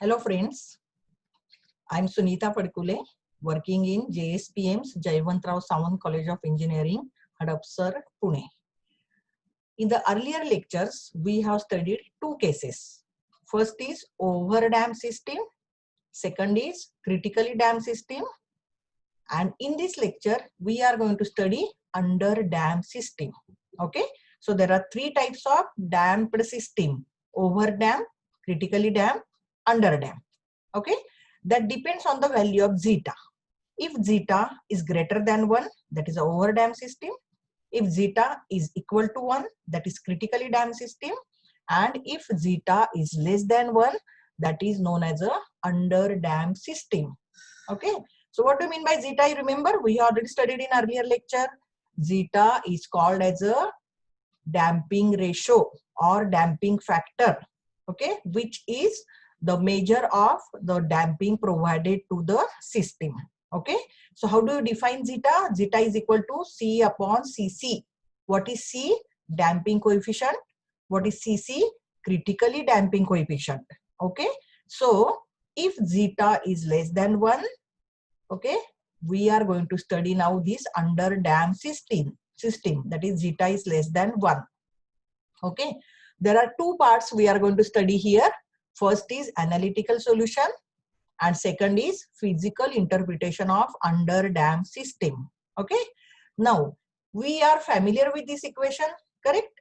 Hello friends, I'm Sunita Padkule, working in JSPM's Jaywantrao Sawant College of Engineering, Hadapsar, Pune. In the earlier lectures, we have studied two cases. First is over-dam system, second is critically dammed system, and in this lecture, we are going to study under-dam system. Okay, so there are three types of damped system: over-dam, critically dam, under-dam. Okay, that depends on the value of zeta. If zeta is greater than 1, that is over dam system. If zeta is equal to 1, that is critically damped system. And if zeta is less than 1, that is known as a under damped system. Okay, so what do you mean by zeta? You remember we already studied in earlier lecture. Zeta is called as a damping ratio or damping factor, okay, which is the measure of the damping provided to the system. Okay, so how do you define zeta? Zeta is equal to C upon Cc. What is C? Damping coefficient. What is Cc? Critically damping coefficient. Okay, so if zeta is less than 1, okay, we are going to study now this under dam system, that is zeta is less than 1. Okay, there are two parts we are going to study here. First is analytical solution and second is physical interpretation of under dam system. Okay, now we are familiar with this equation, correct?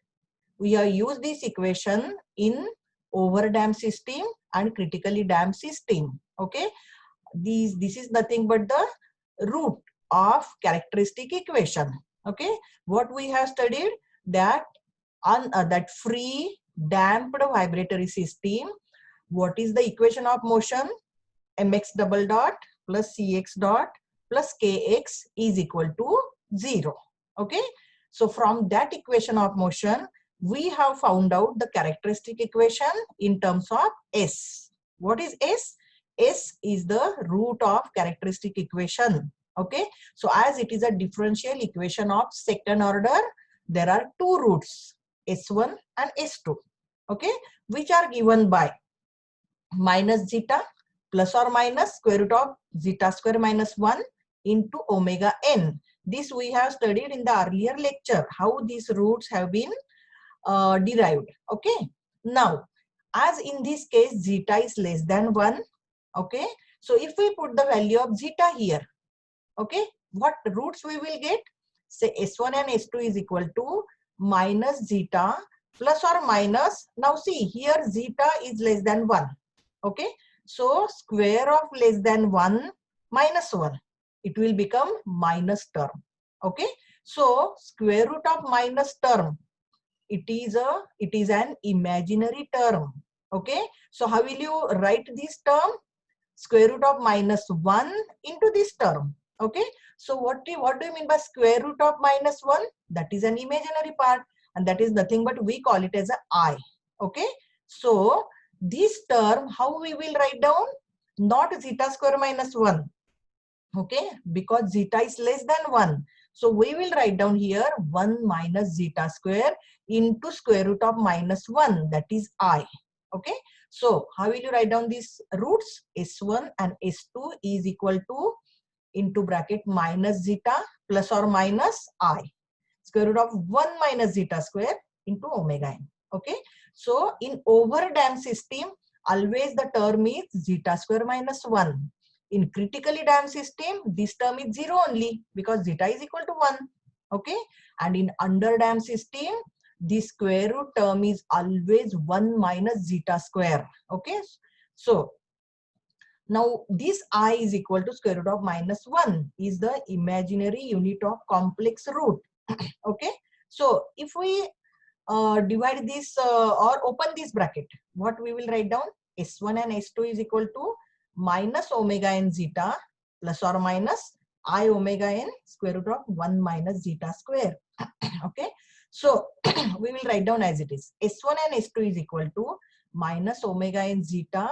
We have used this equation in over dam system and critically dammed system. Okay, this is nothing but the root of characteristic equation. Okay, what we have studied that on that free damped vibratory system, what is the equation of motion? Mx double dot plus Cx dot plus Kx is equal to 0. Okay, so from that equation of motion, we have found out the characteristic equation in terms of S. What is S? S is the root of characteristic equation. Okay, so as it is a differential equation of second order, there are two roots, S1 and S2, okay, which are given by minus zeta plus or minus square root of zeta square minus 1 into omega n. This we have studied in the earlier lecture, how these roots have been derived. Okay, now as in this case zeta is less than 1, okay, so if we put the value of zeta here, okay, what roots we will get? Say S1 and S2 is equal to minus zeta plus or minus, now see here zeta is less than 1. Okay, so square of less than 1 minus 1, it will become minus term. Okay, so square root of minus term, it is an imaginary term. Okay, so how will you write this term? Square root of minus 1 into this term. Okay, so what do you mean by square root of minus 1? That is an imaginary part, and that is nothing but we call it as a I. Okay, so this term, how we will write down? Not zeta square minus 1. Okay, because zeta is less than 1. So we will write down here 1 minus zeta square into square root of minus 1, that is I. Okay, so how will you write down these roots? S1 and S2 is equal to into bracket minus zeta plus or minus I. Square root of 1 minus zeta square into omega n. Okay, so in over dam system, always the term is zeta square minus 1. In critically damped system, this term is 0 only because zeta is equal to 1. Okay, and in under damped system, the square root term is always 1 minus zeta square. Okay, so now this I is equal to square root of minus 1 is the imaginary unit of complex root. Okay, so if we divide this or open this bracket, what we will write down? S1 and S2 is equal to minus omega n zeta plus or minus I omega n square root of 1 minus zeta square. Okay, so we will write down as it is. S1 and S2 is equal to minus omega n zeta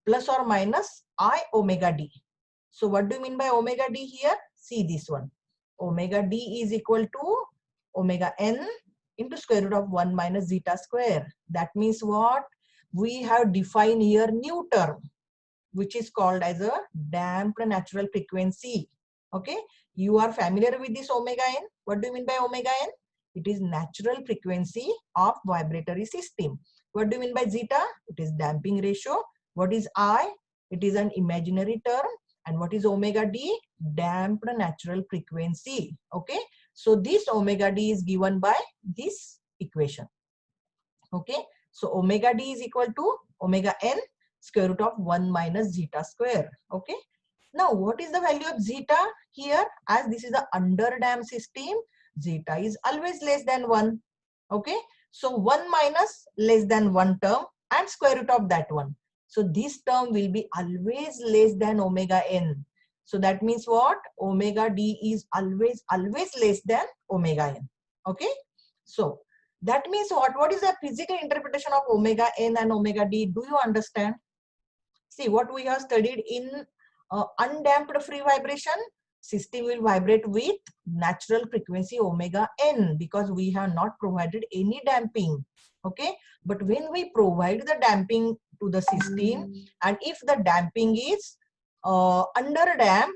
plus or minus I omega d. So what do you mean by omega d here? See this one. Omega d is equal to omega n into square root of 1 minus zeta square. That means what? We have defined here new term. which is called as a damped natural frequency. Okay, you are familiar with this omega n. What do you mean by omega n? It is natural frequency of vibratory system. What do you mean by zeta? It is damping ratio. What is I? It is an imaginary term. And what is omega d? Damped natural frequency. Okay, so this omega d is given by this equation. Okay, so omega d is equal to omega n square root of 1 minus zeta square. Okay, now what is the value of zeta here? As this is a underdamped system, zeta is always less than 1. Okay, so 1 minus less than 1 term and square root of that one. So this term will be always less than omega n. So that means what? Omega d is always less than omega n. Okay, so that means what is the physical interpretation of omega n and omega d? Do you understand? See, what we have studied in undamped free vibration, system will vibrate with natural frequency omega n because we have not provided any damping. Okay, but when we provide the damping to the system, and if the damping is underdamped,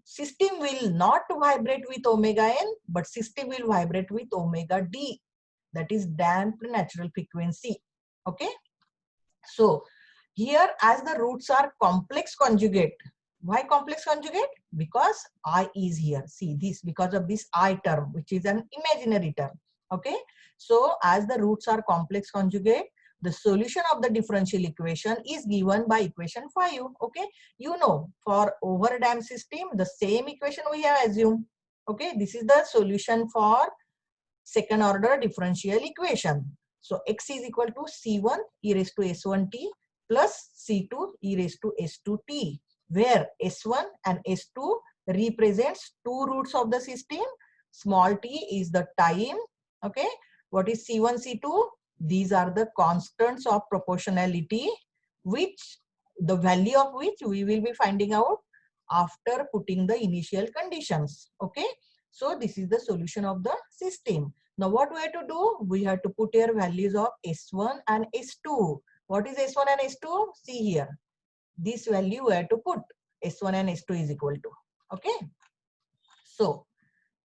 system will not vibrate with omega n, but system will vibrate with omega d. That is damped natural frequency. Okay, so here as the roots are complex conjugate. Why complex conjugate? Because I is here. See this, because of this I term, which is an imaginary term. Okay, so as the roots are complex conjugate, the solution of the differential equation is given by equation 5. Okay, you know, for overdamped system, the same equation we have assumed. Okay, this is the solution for second order differential equation. So x is equal to c1 e raised to s1t plus c2 e raised to s2t, where s1 and s2 represents two roots of the system. Small t is the time. Okay, what is c1, c2? These are the constants of proportionality, which the value of which we will be finding out after putting the initial conditions. Okay, so this is the solution of the system. Now what we have to do? We have to put here values of S1 and S2. What is S1 and S2? See here. This value we have to put. S1 and S2 is equal to. Okay. So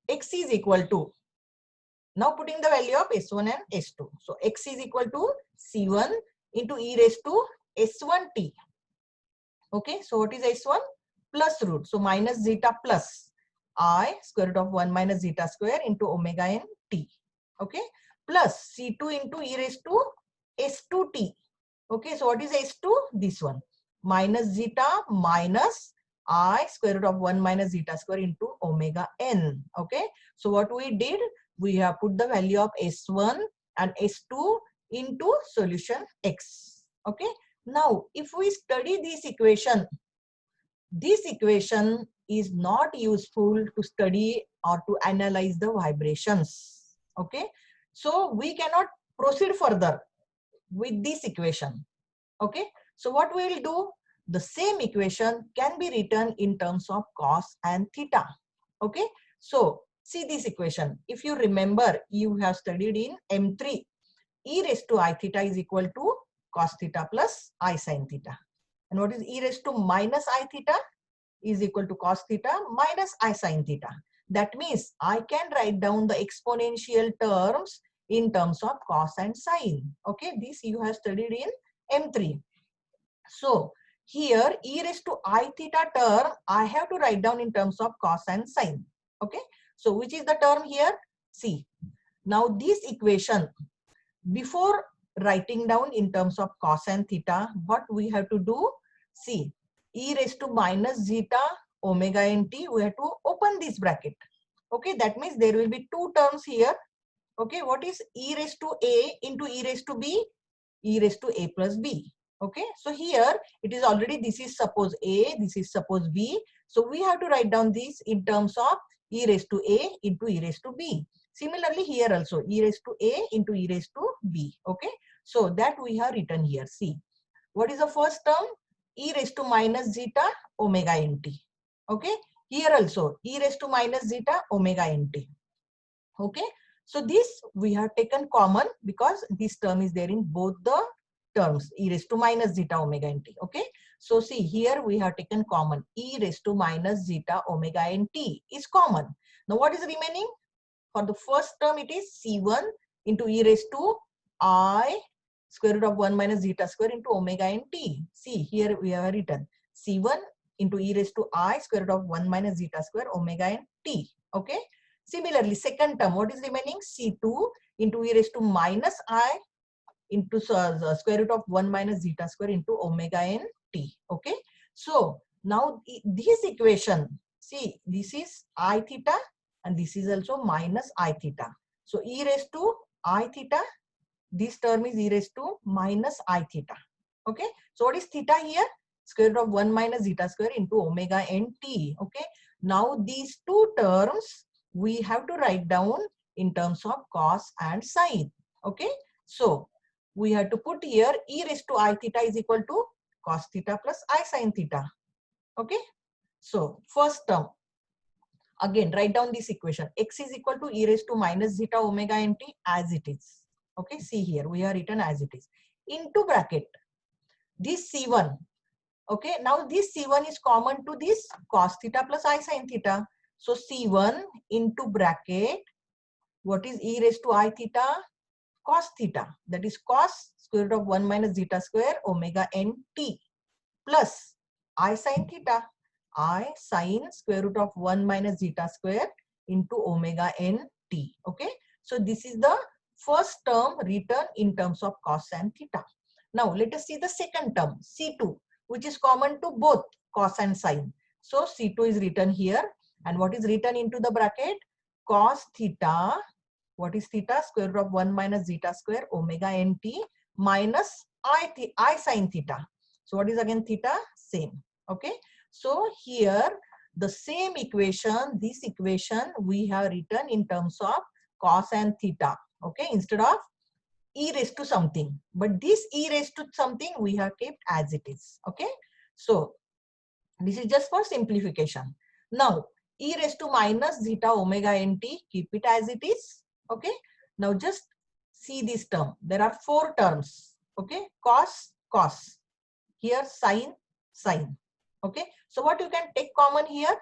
X is equal to. Now putting the value of S1 and S2. So X is equal to C1 into e raised to S1t. Okay. So what is S1? Plus root. So minus zeta plus I square root of 1 minus zeta square into omega n t. Okay, plus C2 into e raised to S2t. Okay, so what is S2? This one. Minus zeta minus I square root of 1 minus zeta square into omega n. Okay, so what we did? We have put the value of S1 and S2 into solution X. Okay, now if we study this equation is not useful to study or to analyze the vibrations. Okay, so we cannot proceed further with this equation. Okay, so what we will do? The same equation can be written in terms of cos and theta. Okay, so see this equation. If you remember, you have studied in M3, e raised to I theta is equal to cos theta plus I sin theta. And what is e raised to minus I theta? Is equal to cos theta minus I sin theta. That means I can write down the exponential terms in terms of cos and sin. Okay, this you have studied in M3. So here e raised to I theta term I have to write down in terms of cos and sin. Okay, so which is the term here? See, now this equation, before writing down in terms of cos and theta, what we have to do? See, e raised to minus zeta omega n t, we have to open this bracket. Okay, that means there will be two terms here. Okay, what is e raised to a into e raised to b? E raised to a plus b. Okay, so here it is already, this is suppose a, this is suppose b. So we have to write down this in terms of e raised to a into e raised to b. Similarly here also e raised to a into e raised to b. Okay, so that we have written here. See, what is the first term? E raised to minus zeta omega nt. Okay, here also e raised to minus zeta omega nt. Okay, so this we have taken common because this term is there in both the terms, e raised to minus zeta omega nt. Okay, So see here we have taken common. E raised to minus zeta omega n t is common. Now what is remaining? For the first term it is C1 into e raised to I square root of 1 minus zeta square into omega n t. See here we have written C1 into e raised to I square root of 1 minus zeta square omega n t. Okay. Similarly, second term, what is remaining? C2 into e raised to minus I into square root of 1 minus zeta square into omega n t. Okay. So now this equation, see this is I theta and this is also minus I theta. So e raised to I theta, this term is e raised to minus I theta. Okay. So what is theta here? Square root of 1 minus zeta square into omega n t. Okay. Now these two terms we have to write down in terms of cos and sine. Okay. So we have to put here e raised to I theta is equal to cos theta plus I sine theta. Okay. So first term, again write down this equation. X is equal to e raised to minus zeta omega n t as it is. Okay. See here we have written as it is. Into bracket this C1. Okay. Now this C1 is common to this cos theta plus I sine theta. So C1 into bracket, what is e raised to I theta? Cos theta, that is cos square root of 1 minus zeta square omega n t plus I sine theta, I sine square root of 1 minus zeta square into omega n t. Okay. So this is the first term written in terms of cos and theta. Now let us see the second term, C2, which is common to both cos and sine. So C2 is written here, and what is written into the bracket? Cos theta, what is theta? Square root of 1 minus zeta square omega n t minus I sine theta. So what is again theta? Same. Okay. So here the same equation, this equation we have written in terms of cos and theta. Okay. Instead of e raised to something, but this e raised to something we have kept as it is. Okay. So this is just for simplification. Now e raised to minus zeta omega n t, keep it as it is. Okay. Now just see this term. There are four terms. Okay. Cos, cos. Here sine, sine. Okay. So what you can take common here?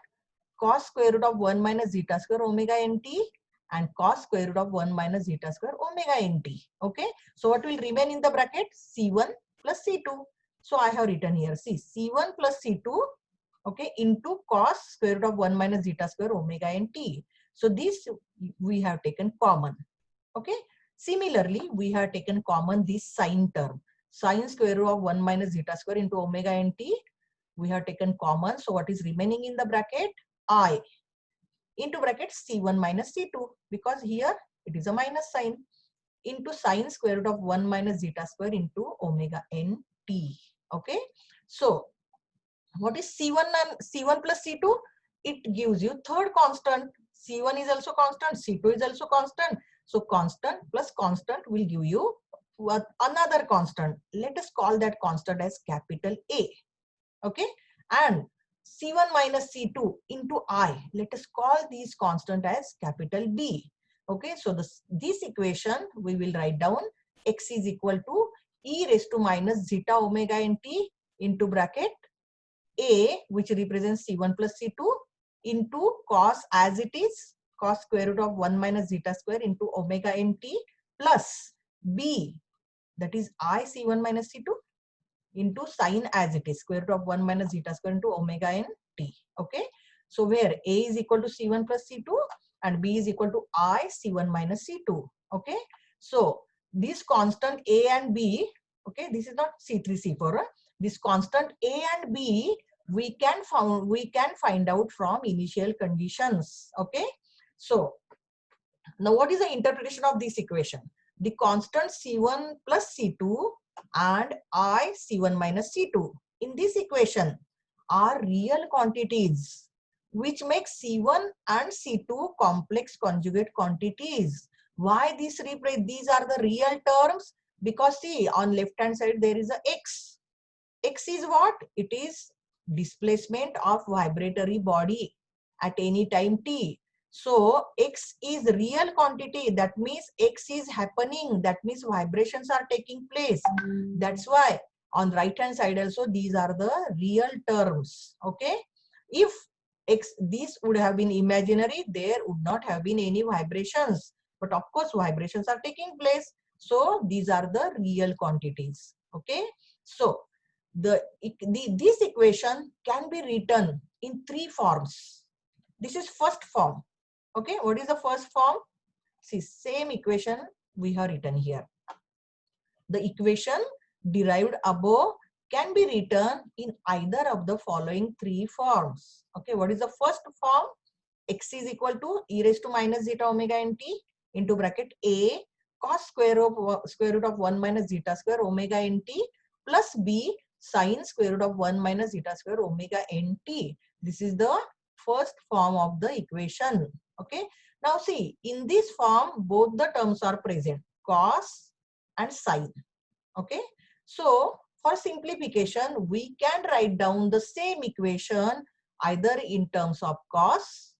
Cos square root of 1 minus zeta square omega n t and cos square root of 1 minus zeta square omega n t. Okay. So what will remain in the bracket? C1 plus C2. So I have written here, see C1 plus C2, okay, into cos square root of 1 minus zeta square omega n t. So this we have taken common. Okay. Similarly, we have taken common this sine term. Sine square root of 1 minus zeta square into omega n t. We have taken common. So what is remaining in the bracket? I into bracket C1 minus C2, because here it is a minus sign, into sine square root of 1 minus zeta square into omega n t. Okay. So what is C1 and C1 plus C2? It gives you third constant. C1 is also constant, C2 is also constant. So constant plus constant will give you another constant. Let us call that constant as capital A. Okay. And C1 minus C2 into I. Let us call this constant as capital B. Okay. So this equation we will write down x is equal to e raised to minus zeta omega n t into bracket A, which represents C1 plus C2, into cos as it is, cos square root of 1 minus zeta square into omega n t plus B, that is I C1 minus C2 into sine as it is, square root of 1 minus zeta square into omega n t. Okay. So where A is equal to C1 plus C2 and B is equal to I C1 minus C2. Okay. So this constant A and B, okay, this is not C3, C4. This constant A and B we can find out from initial conditions. Okay. So now what is the interpretation of this equation? The constant C1 plus C2 and I C1 minus C2 in this equation are real quantities, which makes C1 and C2 complex conjugate quantities. Why these are the real terms? Because see, on left hand side there is a x. X is what? It is displacement of vibratory body at any time t. So x is real quantity. That means x is happening. That means vibrations are taking place. That's why On right hand side also, these are the real terms. Okay, if this would have been imaginary, there would not have been any vibrations, but of course vibrations are taking place, so these are the real quantities. Okay, so this equation can be written in three forms. This is first form. Okay, what is the first form? See, same equation we have written here. The equation derived above can be written in either of the following three forms. Okay, what is the first form? X is equal to e raised to minus zeta omega nt into bracket a cos square root of 1 minus zeta square omega nt plus b sin square root of 1 minus zeta square omega nt. This is the first form of the equation. Okay, now see, in this form both the terms are present, cos and sine. Okay, so for simplification we can write down the same equation either in terms of cos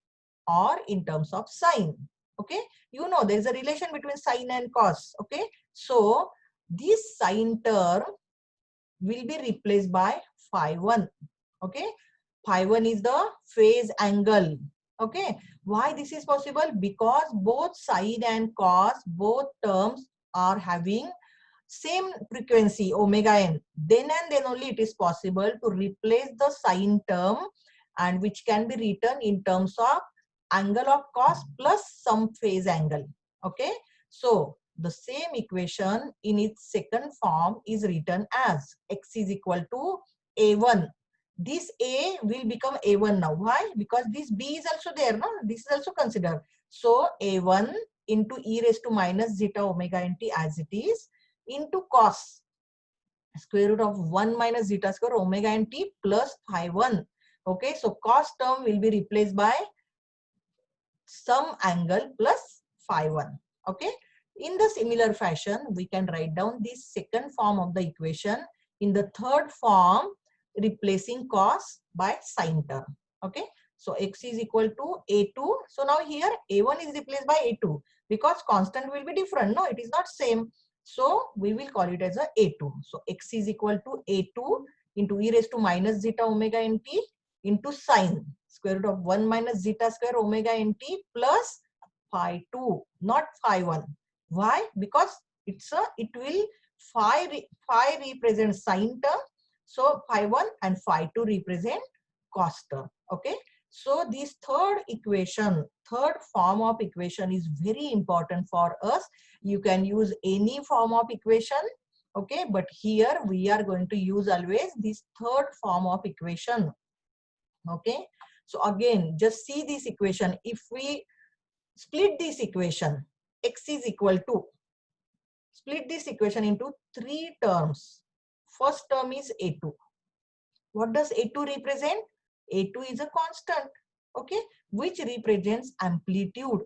or in terms of sine. Okay, you know there is a relation between sine and cos. Okay, so this sine term will be replaced by phi 1. Okay, phi 1 is the phase angle. Okay, why this is possible? Because both sine and cos, both terms are having same frequency omega n. Then and then only it is possible to replace the sine term, and which can be written in terms of angle of cos plus some phase angle. Okay, so the same equation in its second form is written as x is equal to a1. This a will become a1 now. Why? Because this b is also there, no? This is also considered. So a1 into e raised to minus zeta omega nt as it is into cos square root of 1 minus zeta square omega nt plus phi 1. Okay, so cos term will be replaced by some angle plus phi 1. Okay, in the similar fashion we can write down this second form of the equation in the third form, replacing cos by sine term. Okay, so x is equal to a2. So now here a1 is replaced by a2 because constant will be different. No, it is not same. So we will call it as a a2. So x is equal to a2 into e raised to minus zeta omega nt into sine square root of 1 minus zeta square omega nt plus phi 2, not phi 1. Why? Because it will phi represent sine term, so phi 1 and phi 2 represent cos term. Okay, so this third form of equation is very important for us. You can use any form of equation. Okay, but here we are going to use always this third form of equation. Okay, so again just see this equation. If we split this equation, x is equal to, split this equation into three terms. First term is a2. What does a2 represent? A2 is a constant, okay, which represents amplitude.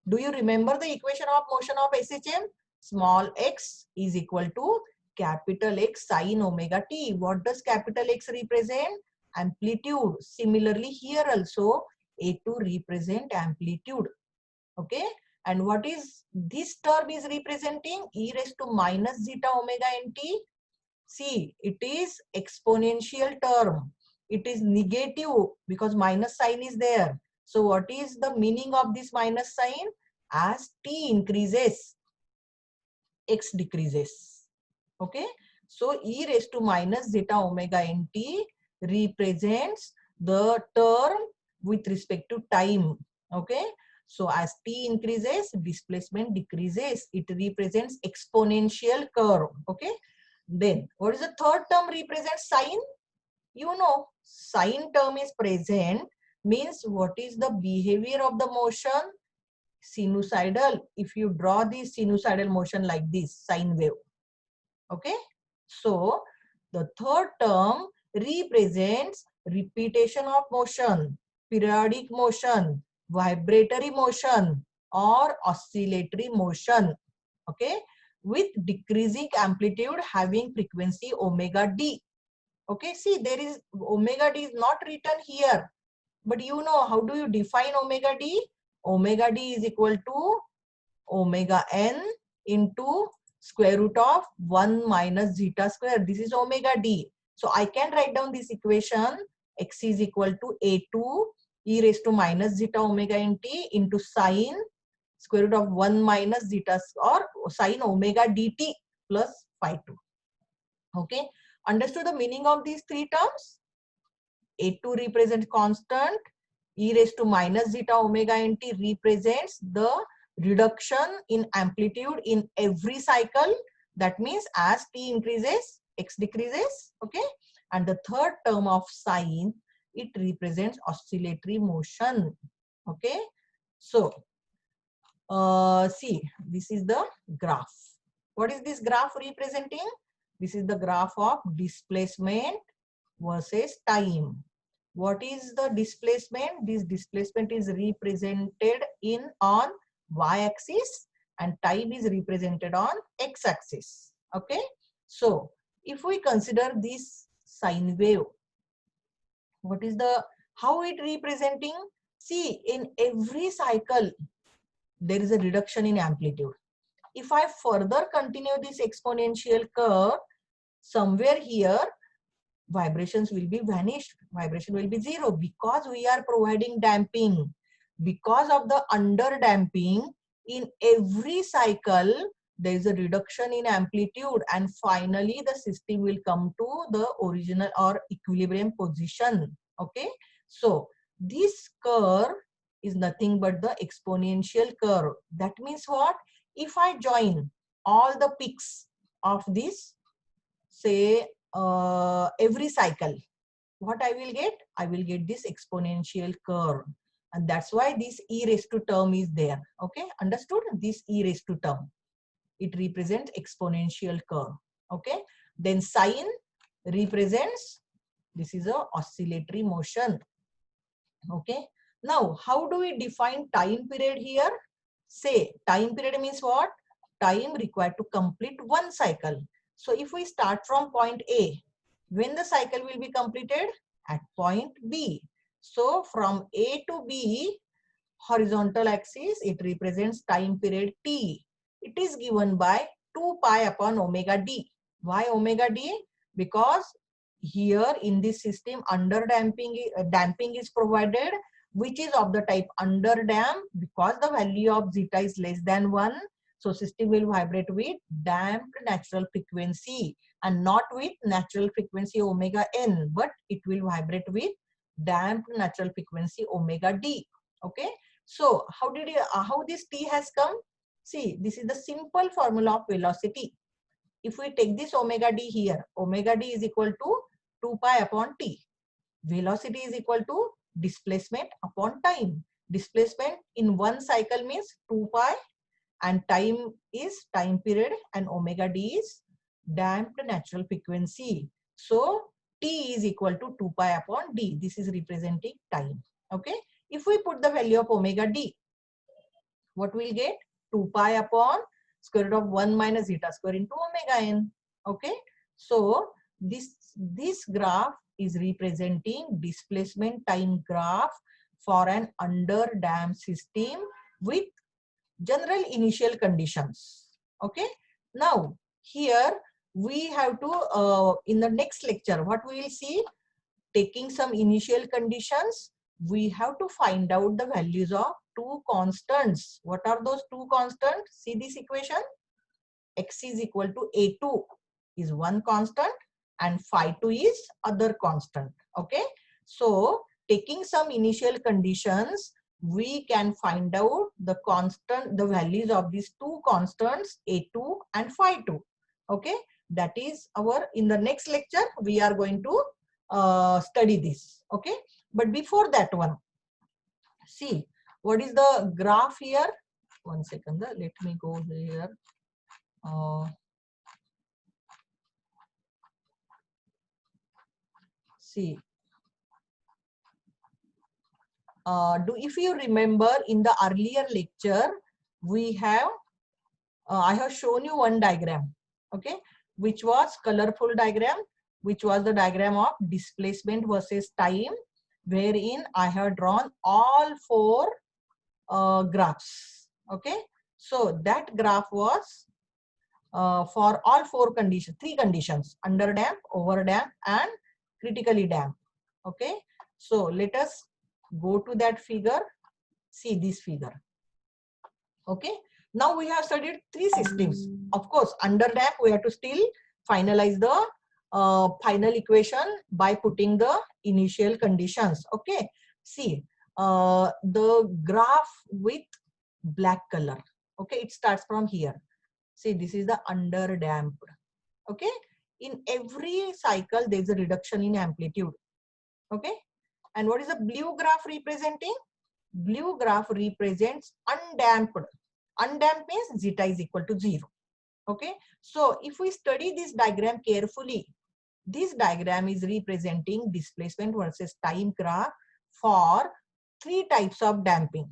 Do you remember the equation of motion of SHM? Small x is equal to capital X sine omega t. What does capital X represent? Amplitude. Similarly here also a2 represent amplitude. Okay, and what is this term is representing? E raised to minus zeta omega nt. See, it is exponential term. It is negative because minus sign is there. So what is the meaning of this minus sign? As t increases, x decreases. Okay, so e raised to minus zeta omega nt represents the term with respect to time. Okay, so as t increases, displacement decreases. It represents exponential curve. Okay, then what is the third term represents sine? You know, sine term is present means what is the behavior of the motion? Sinusoidal. If you draw this sinusoidal motion like this, sine wave. Okay, so the third term represents repetition of motion, periodic motion, vibratory motion, or oscillatory motion. Okay, with decreasing amplitude having frequency omega d. Okay, see there is omega d is not written here, but you know how do you define omega d? Omega d is equal to omega n into square root of 1 minus zeta square. This is omega d. So I can write down this equation. X is equal to a2 e raised to minus zeta omega n t into sine square root of 1 minus zeta or sine omega dt plus phi 2. Okay. Understood the meaning of these three terms? A2 represents constant. E raised to minus zeta omega nt represents the reduction in amplitude in every cycle. That means as t increases, x decreases. Okay. And the third term of sine, it represents oscillatory motion. Okay. So, see, this is the graph. What is this graph representing? This is the graph of displacement versus time. What is the displacement? This displacement is represented on y-axis and time is represented on x-axis. Okay. So if we consider this sine wave, what is how it representing? See, in every cycle there is a reduction in amplitude. If I further continue this exponential curve, somewhere here vibrations will be vanished, vibration will be zero, because we are providing damping. Because of the under damping, in every cycle there is a reduction in amplitude and finally the system will come to the original or equilibrium position. Okay, so this curve is nothing but the exponential curve. That means what? If I join all the peaks of this, say every cycle, what I will get? I will get this exponential curve, and that's why this e raised to term is there. Okay, understood? This e raised to term, it represents exponential curve. Okay, then sine represents, this is a oscillatory motion. Okay, now how do we define time period here? Say time period means what? Time required to complete one cycle. So if we start from point A, when the cycle will be completed? At point B. So from A to B, horizontal axis, it represents time period T. It is given by 2 pi upon omega d. Why omega d? Because here in this system under damping is provided, which is of the type under damp, because the value of zeta is less than 1. So system will vibrate with damped natural frequency and not with natural frequency omega n, but it will vibrate with damped natural frequency omega d. Okay. So how this t has come? See, this is the simple formula of velocity. If we take this omega d here, omega d is equal to 2 pi upon t. Velocity is equal to displacement upon time. Displacement in one cycle means 2 pi and time is time period and omega d is damped natural frequency. So t is equal to 2 pi upon d. This is representing time. Okay. If we put the value of omega d, what we'll get? 2 pi upon square root of 1 minus zeta square into omega n. Okay. So this graph is representing displacement time graph for an under damped system with general initial conditions. Okay. Now here we have to in the next lecture, what we will see, taking some initial conditions, we have to find out the values of two constants. What are those two constants? See this equation. X is equal to A2 is one constant and phi 2 is other constant. Okay. So taking some initial conditions, we can find out the values of these two constants A2 and phi 2. Okay. That is in the next lecture, we are going to study this. Okay. But before that one, see what is the graph here. One second, let me go here. See, if you remember in the earlier lecture, we have I have shown you one diagram, okay, which was colorful diagram, which was the diagram of displacement versus time, wherein I have drawn all four graphs. Okay, so that graph was for all three conditions: under damp, over damp, and critically damp. Okay, so let us go to that figure. See this figure. Okay, now we have studied three systems. Of course, under damp we have to still finalize the final equation by putting the initial conditions. Okay, see the graph with black color. Okay, it starts from here. See, this is the under damped. Okay, in every cycle there is a reduction in amplitude. Okay, and what is the blue graph representing? Blue graph represents undamped. Undamped means zeta is equal to 0. Okay, so if we study this diagram carefully, this diagram is representing displacement versus time graph for three types of damping.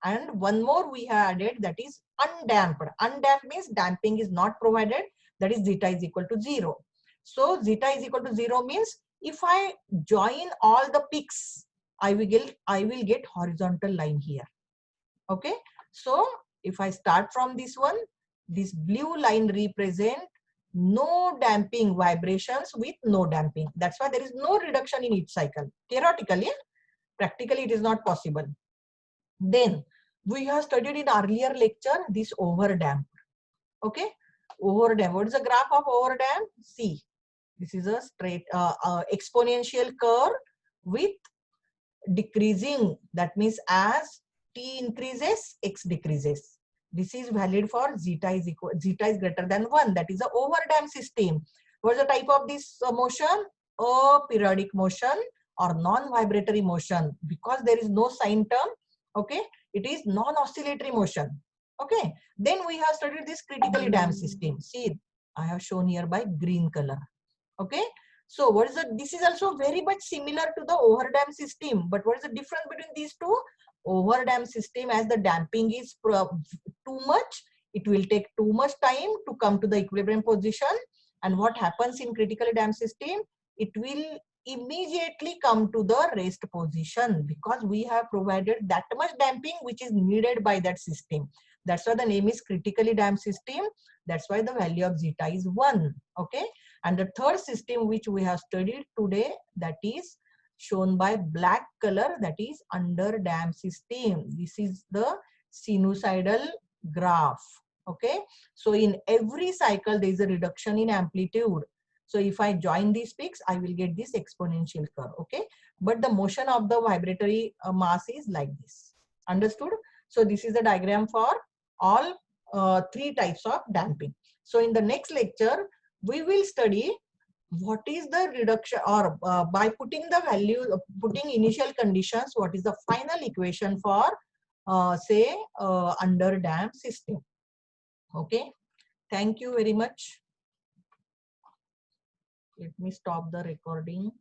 And one more we have added, that is undamped. Undamped means damping is not provided, that is zeta is equal to 0. So zeta is equal to 0 means if I join all the peaks, I will get horizontal line here. Okay, so if I start from this one, this blue line represent no damping vibrations with no damping. That's why there is no reduction in each cycle. Theoretically, practically it is not possible. Then we have studied in earlier lecture this overdamp. Okay, overdamp. What is the graph of overdamp? See, this is a straight exponential curve with decreasing. That means as t increases, x decreases. This is valid for zeta is greater than 1. That is a overdamp system. What is the type of this motion? A periodic motion or non-vibratory motion, because there is no sign term. Okay, it is non-oscillatory motion. Okay, then we have studied this critically damped system. See, I have shown here by green color. Okay, so what is the, this is also very much similar to the overdamp system, but what is the difference between these two? Overdamp system, as the damping is too much, it will take too much time to come to the equilibrium position. And what happens in critically damped system, it will immediately come to the rest position, because we have provided that much damping which is needed by that system. That's why the name is critically damped system. That's why the value of zeta is 1. Okay, and the third system which we have studied today, that is shown by black color, that is under damped system. This is the sinusoidal graph. Okay, so in every cycle there is a reduction in amplitude. So if I join these peaks, I will get this exponential curve. Okay, but the motion of the vibratory mass is like this. Understood? So this is the diagram for all three types of damping. So in the next lecture, we will study what is the reduction, or by putting the value, putting initial conditions, what is the final equation for say under damped system. Okay, thank you very much. Let me stop the recording.